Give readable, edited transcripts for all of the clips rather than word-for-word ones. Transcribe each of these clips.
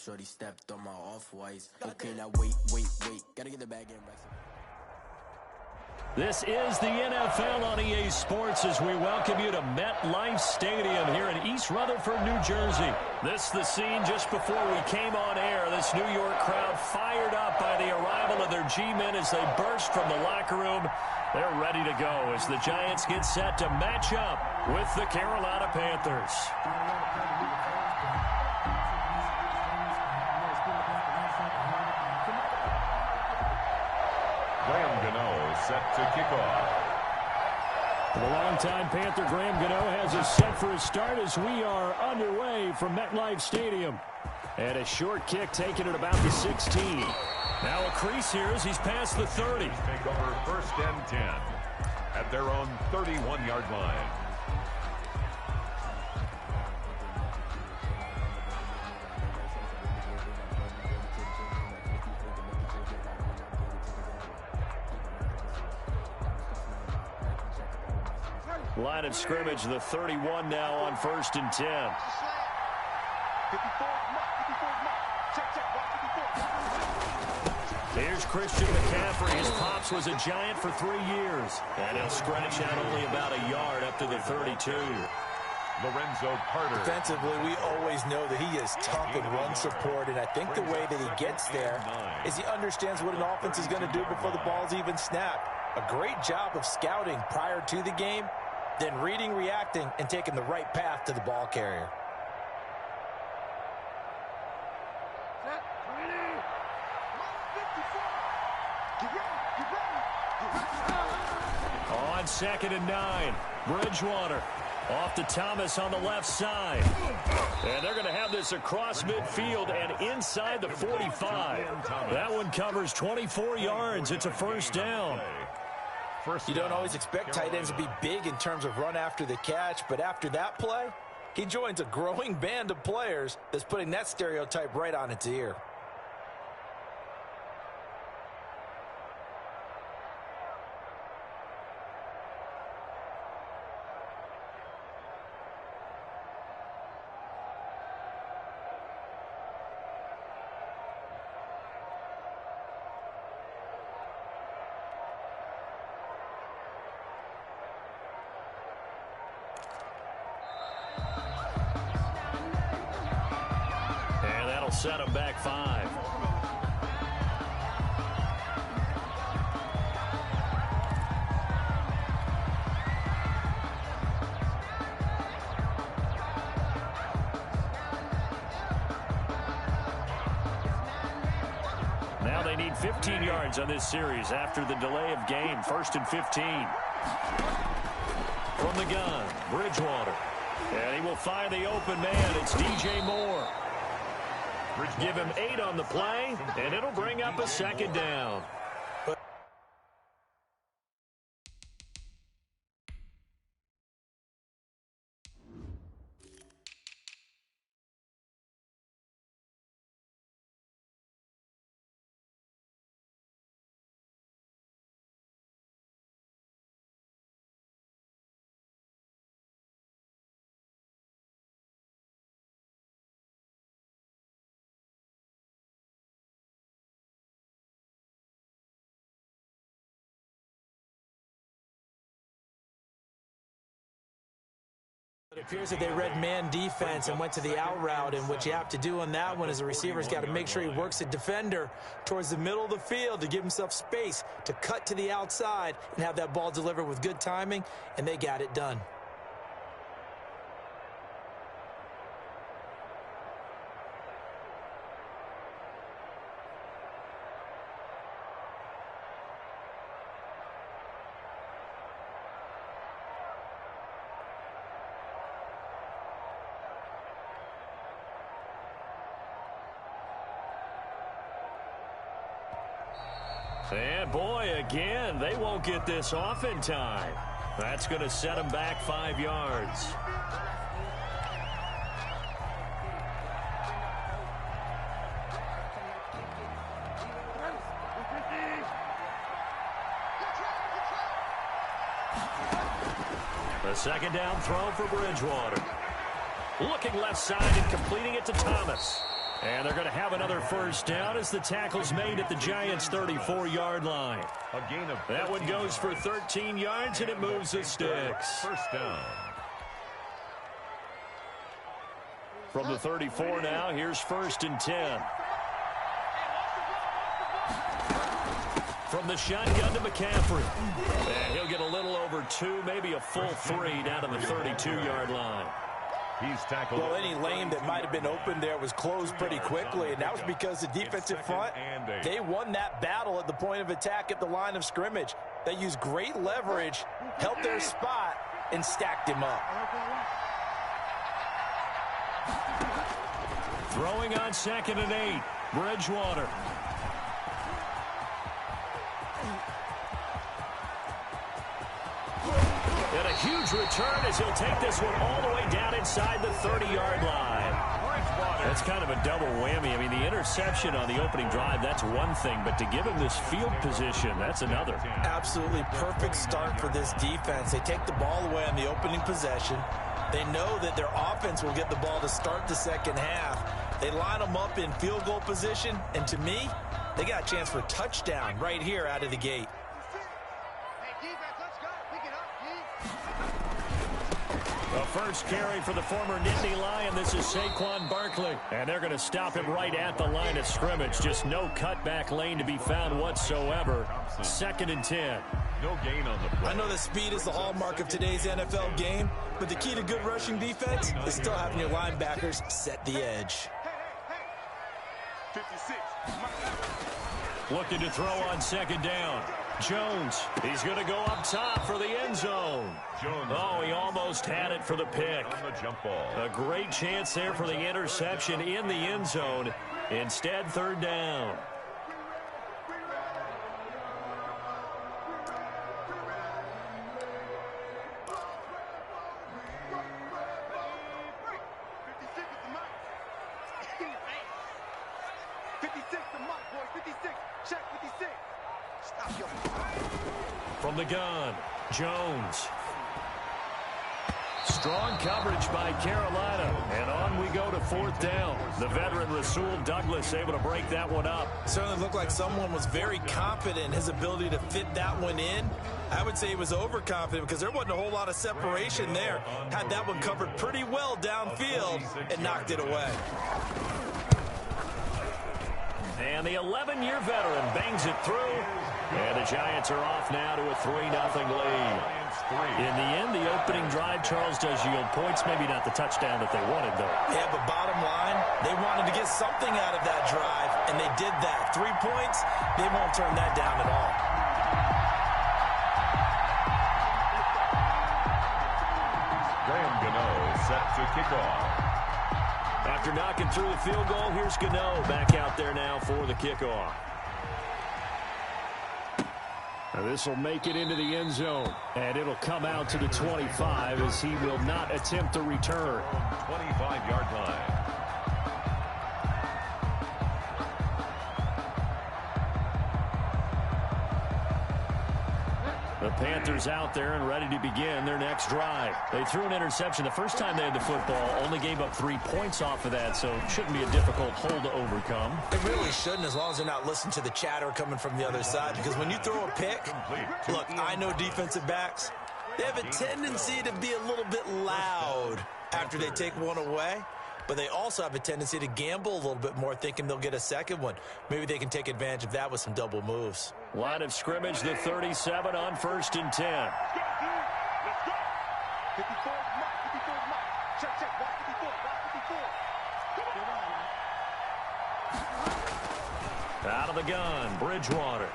shorty stepped on my off-whites. Okay, now wait. Gotta get the bag in. This is the NFL on EA Sports as we welcome you to MetLife Stadium here in East Rutherford, New Jersey. This is the scene just before we came on air. This New York crowd fired up by the arrival of their G-men as they burst from the locker room. They're ready to go as the Giants get set to match up with the Carolina Panthers. Set to kick off. The longtime Panther Graham Gano has us set for a start as we are underway from MetLife Stadium. And a short kick taken at about the 16. Now a crease here as he's past the 30. Take over 1st and 10 at their own 31-yard line. Line of scrimmage, the 31 now on 1st and 10. Here's Christian McCaffrey. His pops was a Giant for 3 years. And he'll scratch out only about a yard up to the 32. Lorenzo Carter. Defensively, we always know that he is tough in run support, and I think the way that he gets there is he understands what an offense is going to do before the ball's even snapped. A great job of scouting prior to the game, then reading, reacting, and taking the right path to the ball carrier. On 2nd and 9, Bridgewater off to Thomas on the left side. And they're going to have this across midfield and inside the 45. That one covers 24 yards. It's a 1st down. You don't always expect tight ends to be big in terms of run after the catch, but after that play, he joins a growing band of players that's putting that stereotype right on its ear. Set him back 5. Now they need 15 yards on this series after the delay of game. 1st and 15. From the gun, Bridgewater. And he will find the open man. It's DJ Moore. Give him 8 on the play, and it'll bring up a 2nd down. It appears that they read man defense and went to the out route, and what you have to do on that one is the receiver's got to make sure he works the defender towards the middle of the field to give himself space to cut to the outside and have that ball delivered with good timing, and they got it done. And boy, again, they won't get this off in time. That's going to set them back 5 yards. The 2nd down throw for Bridgewater. Looking left side and completing it to Thomas. And they're going to have another first down as the tackle's made at the Giants' 34-yard line. A gain of that one goes for 13 yards, and it moves the sticks. First down. From the 34 now, here's 1st and 10. From the shotgun to McCaffrey. And he'll get a little over 2, maybe a full 3 down to the 32-yard line. He's tackled. Well, any lane that might have been open there was closed pretty quickly, and that was because the defensive front, they won that battle at the point of attack at the line of scrimmage. They used great leverage, held their spot, and stacked him up. Throwing on 2nd and 8, Bridgewater. And a huge return as he'll take this one all the way down inside the 30-yard line. That's kind of a double whammy. I mean, the interception on the opening drive, that's one thing, but to give him this field position, that's another. Absolutely perfect start for this defense. They take the ball away on the opening possession. They know that their offense will get the ball to start the second half. They line them up in field goal position, and to me, they got a chance for a touchdown right here out of the gate. The first carry for the former Nittany Lion. This is Saquon Barkley. And they're going to stop him right at the line of scrimmage. Just no cutback lane to be found whatsoever. 2nd and 10. No gain on the play. I know that speed is the hallmark of today's NFL game, but the key to good rushing defense is still having your linebackers set the edge. 56. Looking to throw on 2nd down. Jones, he's going to go up top for the end zone. Jones. Oh, he almost had it for the pick. On the jump ball. A great chance there for the interception in the end zone. Instead, 3rd down. From the gun, Jones. Strong coverage by Carolina. And on we go to 4th down. The veteran Rasul Douglas able to break that one up. Certainly looked like someone was very confident in his ability to fit that one in. I would say he was overconfident because there wasn't a whole lot of separation there. Had that one covered pretty well downfield and knocked it away. And the 11-year veteran bangs it through. And the Giants are off now to a 3-0 lead. In the end, the opening drive, Charles, does yield points. Maybe not the touchdown that they wanted, though. Yeah, but bottom line, they wanted to get something out of that drive, and they did that. 3 points, they won't turn that down at all. Graham Gano set to kick off. After knocking through the field goal, here's Gano back out there now for the kickoff. This will make it into the end zone, and it'll come out to the 25 as he will not attempt to return. 25-yard line. The Panthers out there and ready to begin their next drive. They threw an interception the first time they had the football, only gave up 3 points off of that, so it shouldn't be a difficult hole to overcome. It really shouldn't, as long as they're not listening to the chatter coming from the other side, because when you throw a pick, look, I know defensive backs, they have a tendency to be a little bit loud after they take one away, but they also have a tendency to gamble a little bit more, thinking they'll get a second one. Maybe they can take advantage of that with some double moves. Line of scrimmage, the 37 on 1st and 10. Out of the gun, Bridgewater.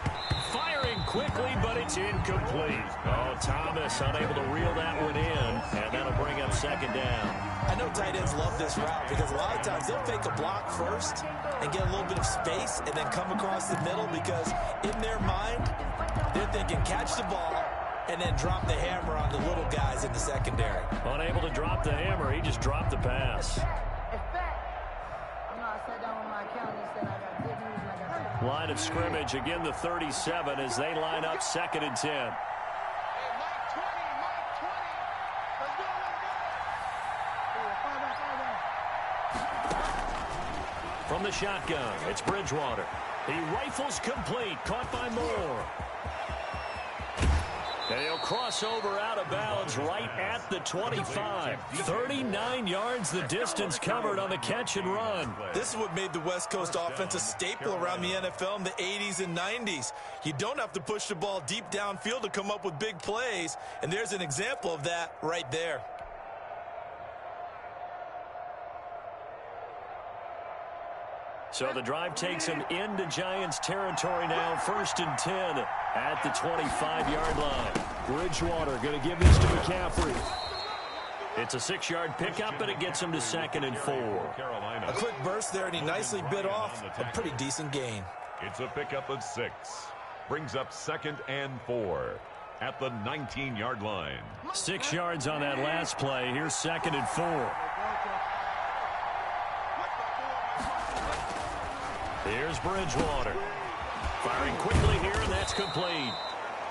Firing quickly, but it's incomplete. Oh, Thomas unable to reel that one in, and that'll bring up 2nd down. I know tight ends love this route because a lot of times they'll fake a block first and get a little bit of space and then come across the middle because in their mind, they're thinking catch the ball and then drop the hammer on the little guys in the secondary. Unable to drop the hammer, he just dropped the pass. Line of scrimmage, again the 37 as they line up 2nd and 10. From the shotgun, it's Bridgewater. He rifles complete, caught by Moore. And he'll cross over out of bounds right at the 25. 39 yards the distance covered on the catch and run. This is what made the West Coast offense a staple around the NFL in the 80s and 90s. You don't have to push the ball deep downfield to come up with big plays, and there's an example of that right there. So the drive takes him into Giants territory now, 1st and 10 at the 25-yard line. Bridgewater going to give this to McCaffrey. It's a 6-yard pickup, and it gets him to 2nd and 4. A quick burst there, and he nicely bit off a pretty decent gain. It's a pickup of 6. Brings up 2nd and 4 at the 19-yard line. 6 yards on that last play. Here's 2nd and 4. Here's Bridgewater. Firing quickly here, and that's complete.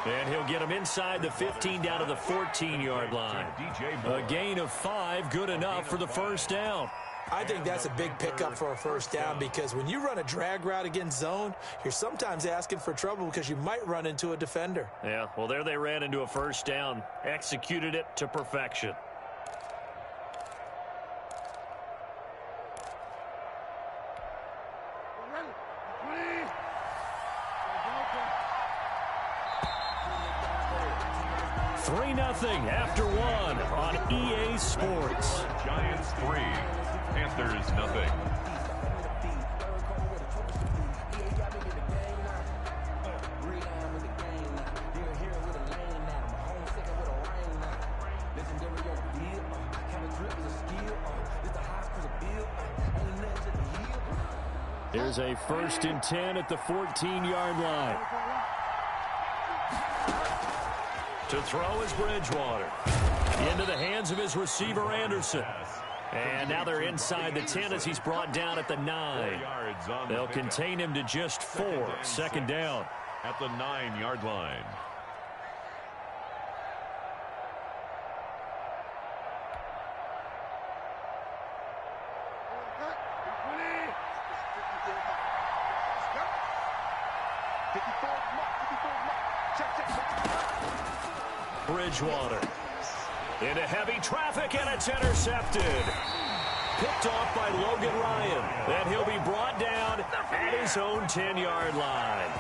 And he'll get him inside the 15 down to the 14-yard line. A gain of 5, good enough for the first down. I think that's a big pickup for a first down because when you run a drag route against zone, you're sometimes asking for trouble because you might run into a defender. Yeah, well, there they ran into a first down. Executed it to perfection. Nothing after 1 on EA Sports. Giants 3, Panthers nothing. Here's a 1st and 10 at the 14-yard line. To throw is Bridgewater. Into the hands of his receiver, Anderson. And now they're inside the 10 as he's brought down at the 9. They'll contain him to just 4. 2nd down. At the 9-yard line. Bridgewater into heavy traffic, and it's intercepted. Picked off by Logan Ryan. And he'll be brought down at his own 10-yard line.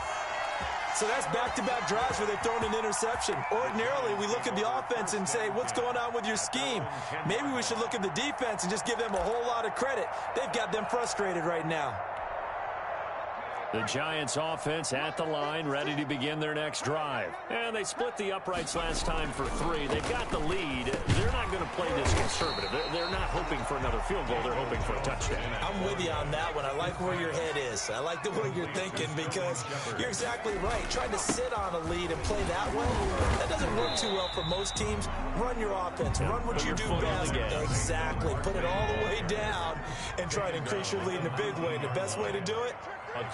So that's back-to-back drives where they've thrown an interception. Ordinarily, we look at the offense and say, what's going on with your scheme? Maybe we should look at the defense and just give them a whole lot of credit. They've got them frustrated right now. The Giants offense at the line, ready to begin their next drive. And they split the uprights last time for 3. They've got the lead. They're not going to play this conservative. They're not hoping for another field goal. They're hoping for a touchdown. I'm with you on that one. I like where your head is. I like the way you're thinking because you're exactly right. Trying to sit on a lead and play that way, that doesn't work too well for most teams. Run your offense. Run what you do best. Exactly. Put it all the way down and try to increase your lead in a big way. And the best way to do it,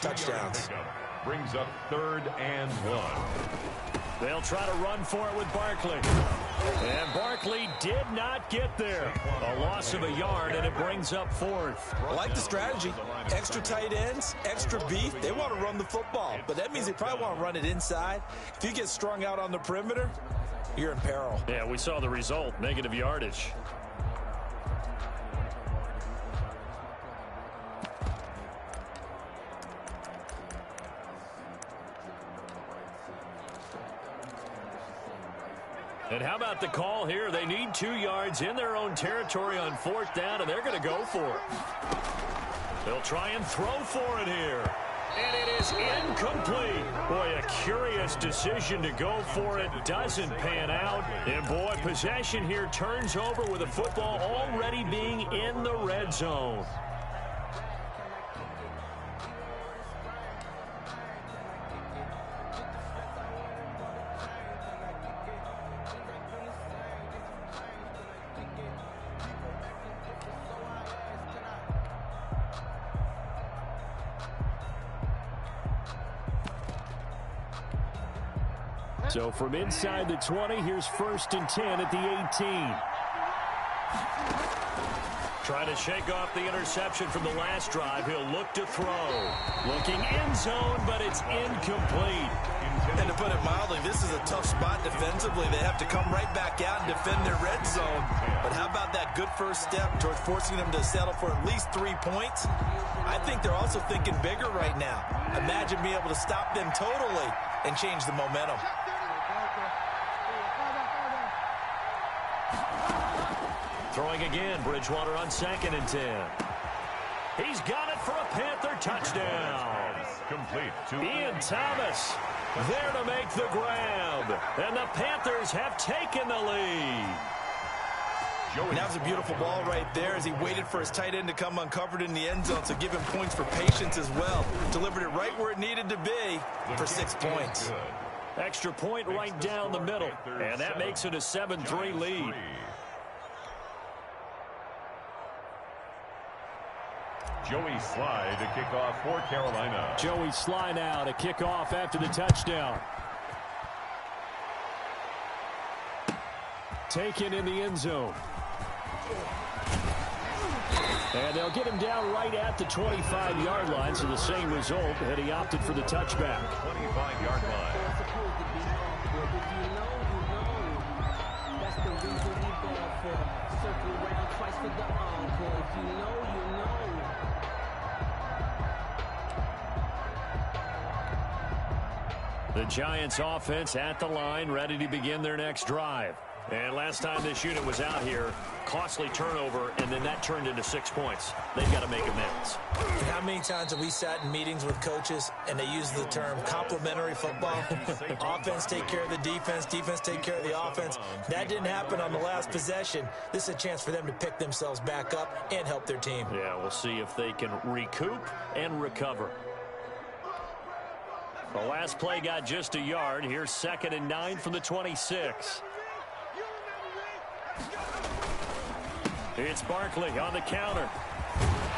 touchdowns. Brings up 3rd and 1. They'll try to run for it with Barkley. And Barkley did not get there. A loss of a yard, and it brings up 4th. I like the strategy. Extra tight ends, extra beef. They want to run the football, but that means they probably want to run it inside. If you get strung out on the perimeter, you're in peril. Yeah, we saw the result, negative yardage. And how about the call here? They need 2 yards in their own territory on 4th down, and they're going to go for it. They'll try and throw for it here. And it is incomplete. Boy, a curious decision to go for it. Doesn't pan out. And, boy, possession here turns over with the football already being in the red zone. So from inside the 20, here's 1st and 10 at the 18. Trying to shake off the interception from the last drive. He'll look to throw. Looking end zone, but it's incomplete. And to put it mildly, this is a tough spot defensively. They have to come right back out and defend their red zone. But how about that good first step towards forcing them to settle for at least 3 points? I think they're also thinking bigger right now. Imagine being able to stop them totally and change the momentum. Throwing again, Bridgewater on 2nd and 10. He's got it for a Panther touchdown. Complete to Ian Thomas there to make the grab. And the Panthers have taken the lead. And that was a beautiful ball right there as he waited for his tight end to come uncovered in the end zone, so give him points for patience as well. Delivered it right where it needed to be for 6 points. Extra point right down the middle. And that makes it a 7-3 lead. Joey Sly to kick off for Carolina. Joey Sly now to kick off after the touchdown. Taken in the end zone. And they'll get him down right at the 25-yard line, so the same result, and he opted for the touchback. 25-yard line. The Giants offense at the line, ready to begin their next drive. And last time this unit was out here, costly turnover, and then that turned into 6 points. They've got to make amends. And how many times have we sat in meetings with coaches and they use the term complementary football? Offense take care of the defense, defense take care of the offense. That didn't happen on the last possession. This is a chance for them to pick themselves back up and help their team. Yeah, we'll see if they can recoup and recover. The last play got just a yard. Here's 2nd and 9 from the 26. It's Barkley on the counter.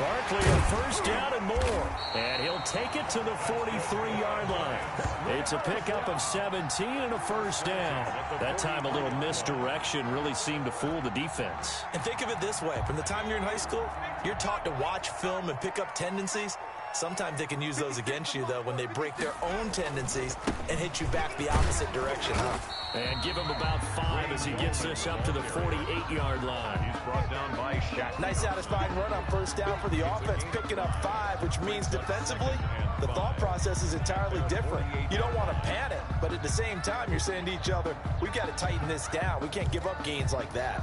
Barkley a first down and more. And he'll take it to the 43-yard line. It's a pickup of 17 and a first down. That time a little misdirection really seemed to fool the defense. And think of it this way. From the time you're in high school, you're taught to watch film and pick up tendencies. Sometimes they can use those against you, though, when they break their own tendencies and hit you back the opposite direction, huh? And give him about 5 as he gets this up to the 48-yard line. He's brought down by Shaq. Nice satisfying run on first down for the offense, picking up 5, which means defensively, the thought process is entirely different. You don't want to panic, but at the same time, you're saying to each other, we've got to tighten this down. We can't give up gains like that.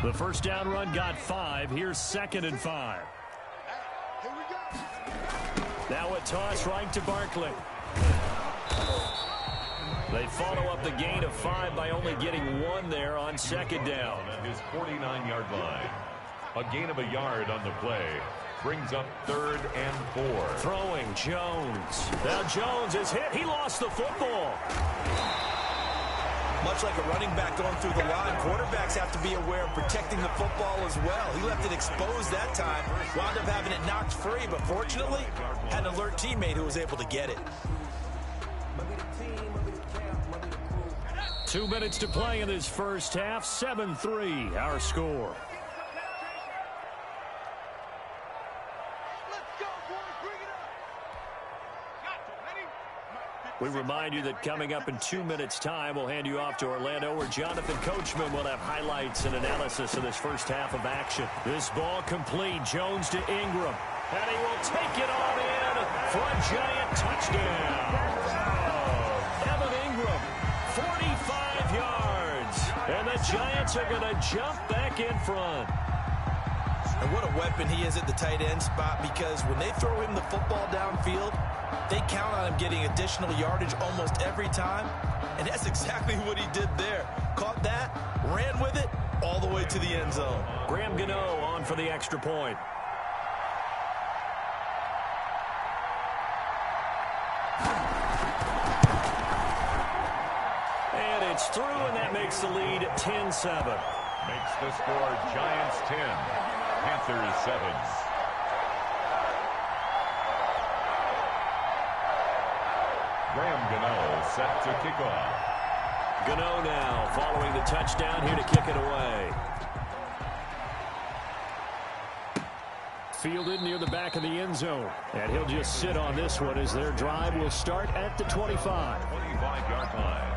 The first down run got 5. Here's 2nd and 5. Now a toss right to Barkley. They follow up the gain of 5 by only getting 1 there on 2nd down. His 49-yard line. A gain of a yard on the play. Brings up 3rd and 4. Throwing Jones. Now Jones is hit. He lost the football. Much like a running back going through the line, quarterbacks have to be aware of protecting the football as well. He left it exposed that time, wound up having it knocked free, but fortunately, had an alert teammate who was able to get it. 2 minutes to play in this first half. 7-3, our score. We remind you that coming up in 2 minutes' time, we'll hand you off to Orlando, where Jonathan Coachman will have highlights and analysis of this first half of action. This ball complete. Jones to Ingram. And he will take it on in for a giant touchdown. Evan Ingram, 45 yards. And the Giants are going to jump back in front. And what a weapon he is at the tight end spot, because when they throw him the football downfield, they count on him getting additional yardage almost every time. And that's exactly what he did there. Caught that, ran with it, all the way to the end zone. Graham Gano on for the extra point. And it's through, and that makes the lead 10-7. Makes the score Giants 10, Panthers 7. Graham Gano set to kick off. Gano now following the touchdown here to kick it away. fielded near the back of the end zone. And he'll just sit on this one as their drive will start at the 25. 25-yard line.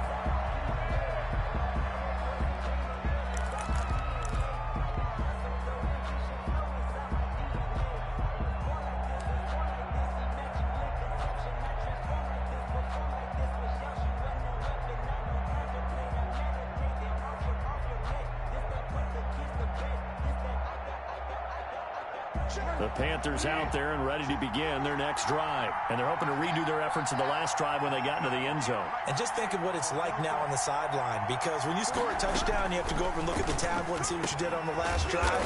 The Panthers out there and ready to begin their next drive. And they're hoping to redo their efforts in the last drive when they got into the end zone. And just think of what it's like now on the sideline, because when you score a touchdown, you have to go over and look at the tablet and see what you did on the last drive.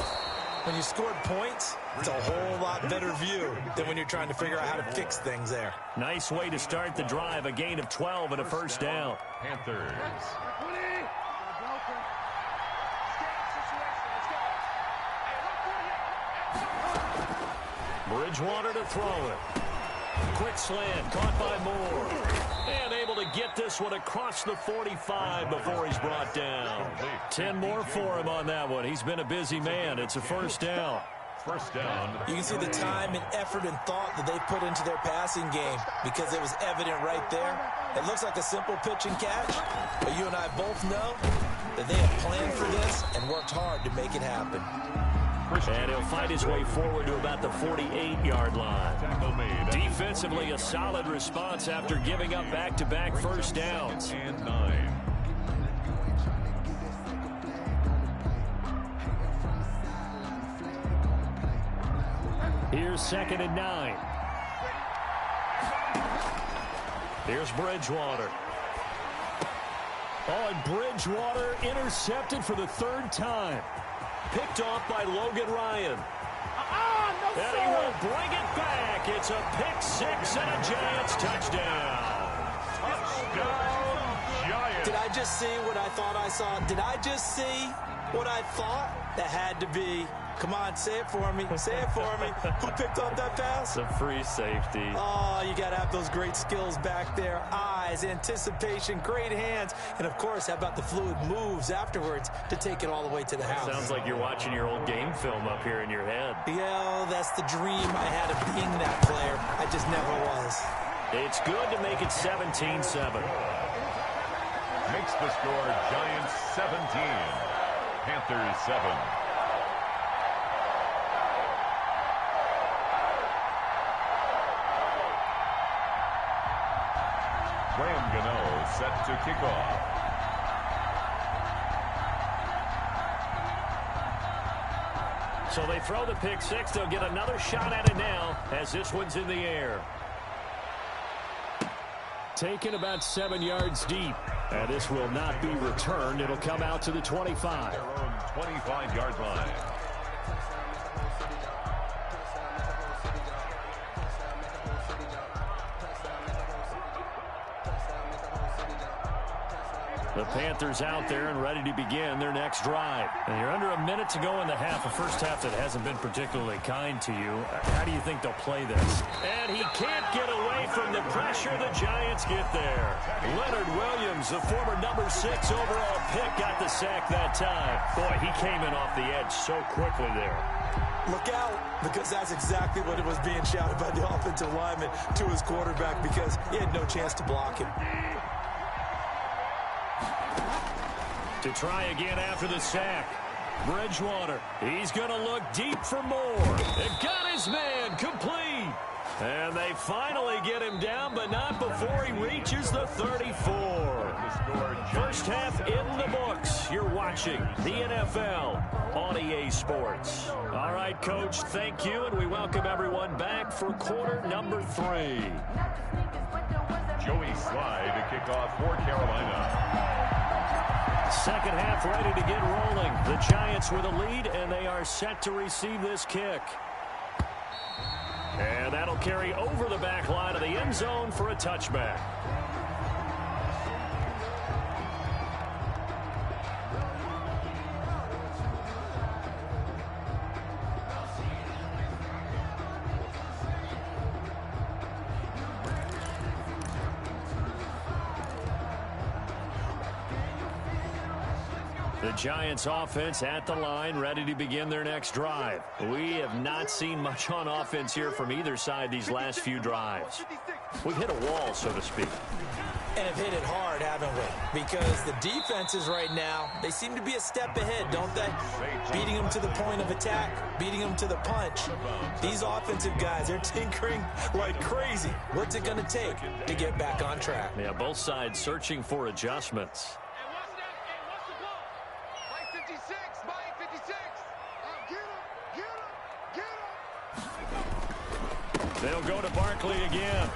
When you scored points, it's a whole lot better view than when you're trying to figure out how to fix things there. Nice way to start the drive, a gain of 12 and a first down. Panthers. Bridgewater to throw it. Quick slant, caught by Moore. And able to get this one across the 45 before he's brought down. 10 more for him on that one. He's been a busy man. It's a first down. First down. You can see the time and effort and thought that they put into their passing game because it was evident right there. It looks like a simple pitch and catch, but you and I both know that they have planned for this and worked hard to make it happen. And he'll fight his way forward to about the 48-yard line. Defensively, a solid response after giving up back-to-back first downs. And 9. Here's 2nd and 9. Here's Bridgewater. Oh, and Bridgewater intercepted for the 3rd time. Picked off by Logan Ryan. And he will bring it back. It's a pick six and a Giants touchdown. Touchdown, Giants. Did I just see what I thought I saw? Did I just see what I thought? That had to be. Come on, say it for me. Say it for me. Who picked up that pass? The free safety. Oh, you got to have those great skills back there. Eyes, anticipation, great hands. And, of course, how about the fluid moves afterwards to take it all the way to the house? Sounds like you're watching your old game film up here in your head. Yeah, that's the dream I had of being that player. I just never was. It's good to make it 17-7. Makes the score Giants 17. Panthers 7. Graham Gano set to kick off. So they throw the pick six. They'll get another shot at it now as this one's in the air. Taken about 7 yards deep. And this will not be returned. It'll come out to the 25. Their own 25-yard line. The Panthers out there and ready to begin their next drive. And you're under a minute to go in the half, a first half that hasn't been particularly kind to you. How do you think they'll play this? And he can't get away from the pressure. The Giants get there. Leonard Williams, the former number 6 overall pick, got the sack that time. Boy, he came in off the edge so quickly there. Look out, because that's exactly what it was being shouted by the offensive lineman to his quarterback, because he had no chance to block him. To try again after the sack. Bridgewater. He's going to look deep for more. They've got his man complete. And they finally get him down, but not before he reaches the 34. First half in the books. You're watching the NFL on EA Sports. All right, Coach, thank you, and we welcome everyone back for quarter number 3. Joey Slye to kick off for Carolina. Second half ready to get rolling. The Giants with a lead, and they are set to receive this kick. And that'll carry over the back line of the end zone for a touchback. The Giants offense at the line, ready to begin their next drive. We have not seen much on offense here from either side these last few drives. We've hit a wall, so to speak. And have hit it hard, haven't we? Because the defenses right now, they seem to be a step ahead, don't they? Beating them to the point of attack, beating them to the punch. These offensive guys, they're tinkering like crazy. What's it going to take to get back on track? Yeah, both sides searching for adjustments. They'll go to Barkley again.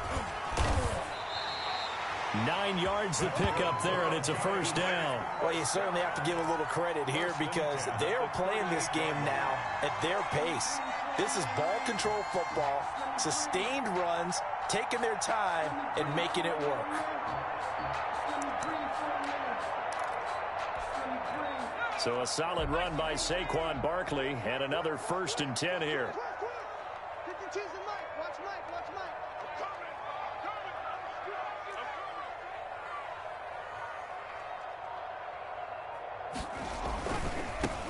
9 yards the pickup there, and it's a first down. Well, you certainly have to give a little credit here because they're playing this game now at their pace. This is ball control football, sustained runs, taking their time, and making it work. So a solid run by Saquon Barkley, and another 1st and 10 here.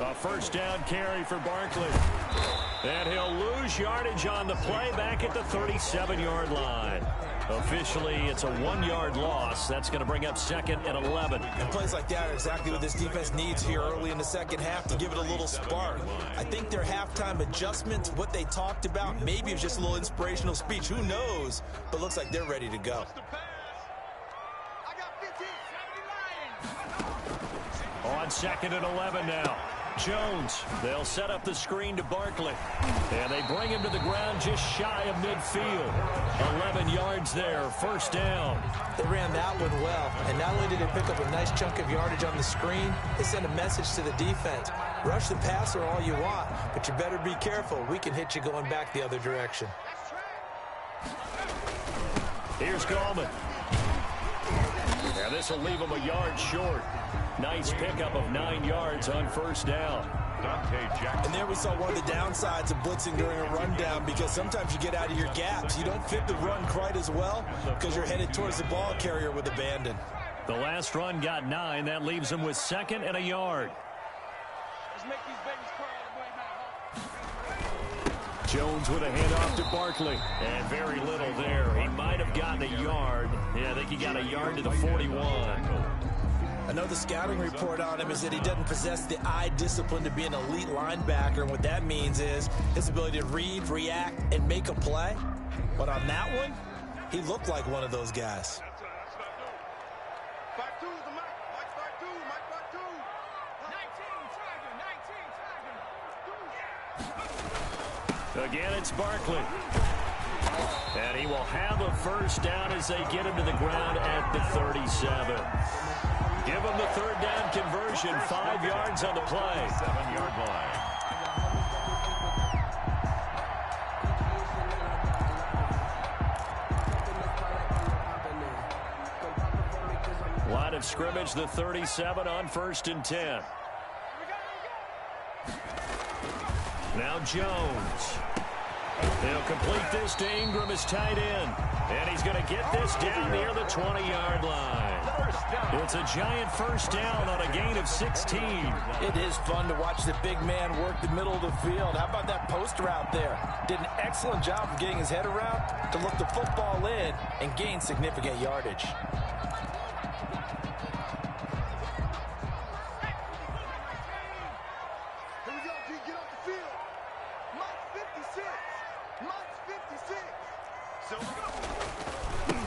A first down carry for Barkley. And he'll lose yardage on the play back at the 37-yard line. Officially, it's a 1-yard loss. That's going to bring up 2nd and 11. And plays like that are exactly what this defense needs here early in the second half to give it a little spark. I think their halftime adjustments, what they talked about, maybe it was just a little inspirational speech. Who knows? But looks like they're ready to go. On 2nd and 11 now. Jones, they'll set up the screen to Barkley. And they bring him to the ground just shy of midfield. 11 yards there, first down. They ran that one well. And not only did they pick up a nice chunk of yardage on the screen, they sent a message to the defense. Rush the passer all you want, but you better be careful. We can hit you going back the other direction. Here's Gallman. And this will leave him a yard short. Nice pickup of 9 yards on first down. And there we saw one of the downsides of blitzing during a rundown because sometimes you get out of your gaps. You don't fit the run quite as well because you're headed towards the ball carrier with abandon. The last run got 9. That leaves him with 2nd and a yard. Jones with a handoff to Barkley. And very little there. He might have gotten a yard. Yeah, I think he got a yard to the 41. I know the scouting report on him is that he doesn't possess the eye discipline to be an elite linebacker. And what that means is his ability to read, react, and make a play. But on that one, he looked like one of those guys. Again, it's Barkley. And he will have a first down as they get him to the ground at the 37. Give him the 3rd down conversion, 5 yards on the play. 7-yard line. Line of scrimmage, the 37 on 1st and 10. Now Jones. He'll complete this to Ingram as tight end. And he's going to get this down near the 20-yard line. It's a giant first down on a gain of 16. It is fun to watch the big man work the middle of the field. How about that post route there? Did an excellent job of getting his head around to look the football in and gain significant yardage.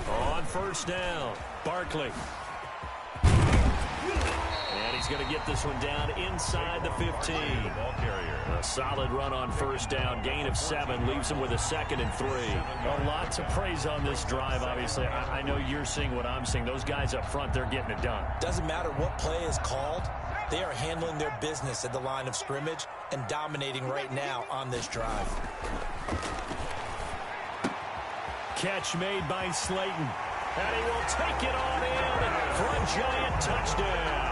On first down, Barkley. And he's going to get this one down inside the 15. A solid run on first down, gain of 7, leaves him with a 2nd and 3. A lot to praise on this drive, obviously. I know you're seeing what I'm seeing. Those guys up front, they're getting it done. Doesn't matter what play is called. They are handling their business at the line of scrimmage and dominating right now on this drive. Catch made by Slayton. And he will take it on in for a giant touchdown.